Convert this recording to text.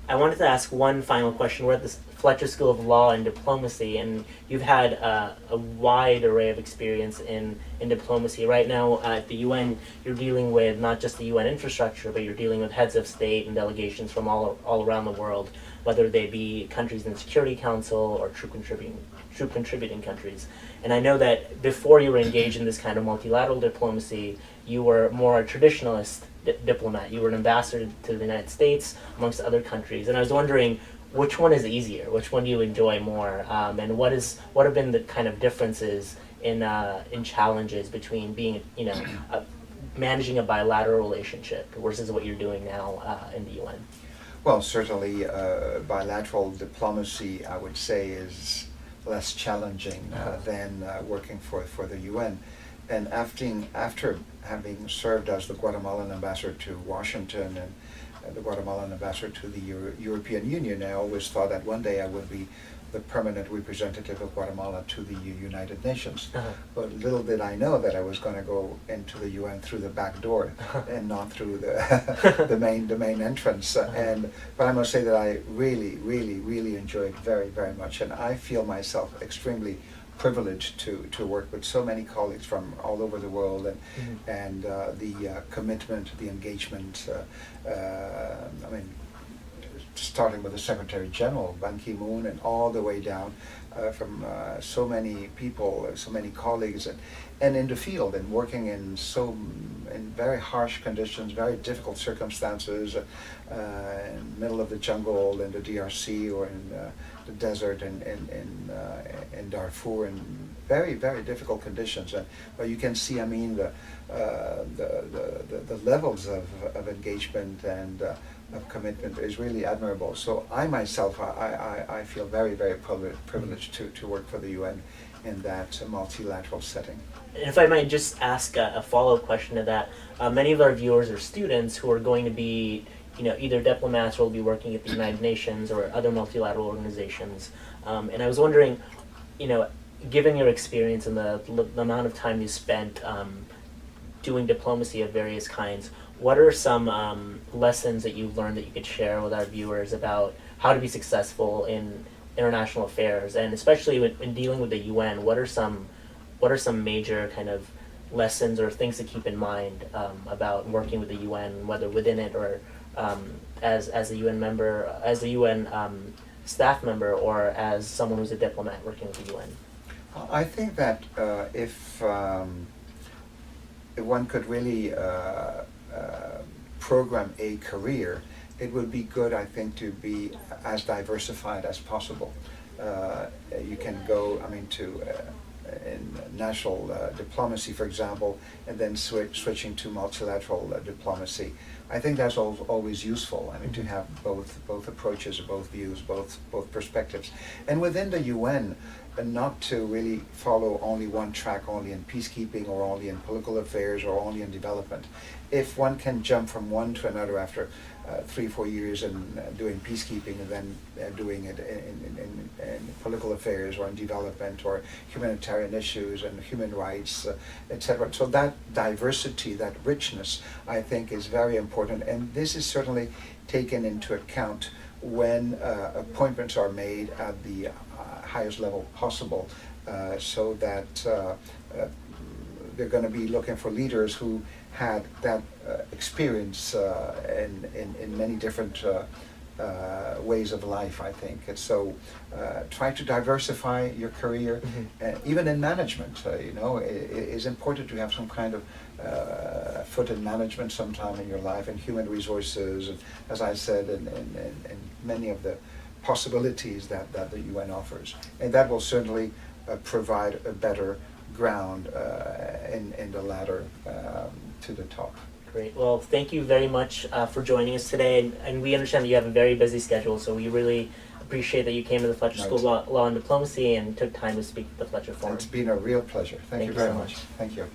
I wanted to ask one final question. We're at the Fletcher School of Law and Diplomacy, and you've had a wide array of experience in diplomacy. Right now at the UN, you're dealing with not just the UN infrastructure, but you're dealing with heads of state and delegations from all around the world, whether they be countries in the Security Council or troop contributing countries. And I know that before you were engaged in this kind of multilateral diplomacy, you were more a traditionalist diplomat. You were an ambassador to the United States, amongst other countries. And I was wondering, which one is easier? Which one do you enjoy more? And what have been the kind of differences in challenges between being, managing a bilateral relationship versus what you're doing now in the UN? Well, certainly bilateral diplomacy, I would say, is less challenging than working for the UN. And after having served as the Guatemalan ambassador to Washington and the Guatemalan ambassador to the European Union, I always thought that one day I would be the permanent representative of Guatemala to the United Nations. But little did I know that I was going to go into the UN through the back door and not through the the main entrance. But I must say that I really enjoyed it very, very much, and I feel myself extremely privileged to work with so many colleagues from all over the world, and the commitment, the engagement. Starting with the Secretary General, Ban Ki-moon, and all the way down from so many people, so many colleagues, and in the field, and working in very harsh conditions, very difficult circumstances, in the middle of the jungle, in the DRC, or in the desert, in Darfur, in very, very difficult conditions. But you can see, the levels of engagement and of commitment is really admirable. So I myself, I feel very, very privileged to work for the UN in that multilateral setting. And if I might just ask a follow-up question to that, many of our viewers are students who are going to be, either diplomats or will be working at the United Nations or other multilateral organizations. And I was wondering, given your experience and the amount of time you spent doing diplomacy of various kinds, what are some lessons that you've learned that you could share with our viewers about how to be successful in international affairs, and especially in dealing with the UN? What are some major kind of lessons or things to keep in mind about working with the UN, whether within it or as a UN member, as a UN staff member, or as someone who's a diplomat working with the UN? I think that if one could really program a career, it would be good, I think, to be as diversified as possible. You can go, to in national diplomacy, for example, and then switching to multilateral diplomacy. I think that's always useful. To have both approaches, both views, both perspectives, and within the UN, not to really follow only one track, only in peacekeeping or only in political affairs or only in development. If one can jump from one to another after 3-4 years in doing peacekeeping and then doing it in political affairs or in development or humanitarian issues and human rights, etc. So that diversity, that richness, I think is very important, and this is certainly taken into account when appointments are made at the highest level possible, so that they're going to be looking for leaders who had that experience in many different ways of life, I think. And so try to diversify your career, even in management. It is important to have some kind of foot in management sometime in your life, in human resources, and, as I said, in many of the possibilities that the UN offers. And that will certainly provide a better ground in the ladder to the top. Great. Well, thank you very much for joining us today. And we understand that you have a very busy schedule, so we really appreciate that you came to the Fletcher School of Law and Diplomacy and took time to speak to the Fletcher Forum. It's been a real pleasure. Thank you very much. Thank you.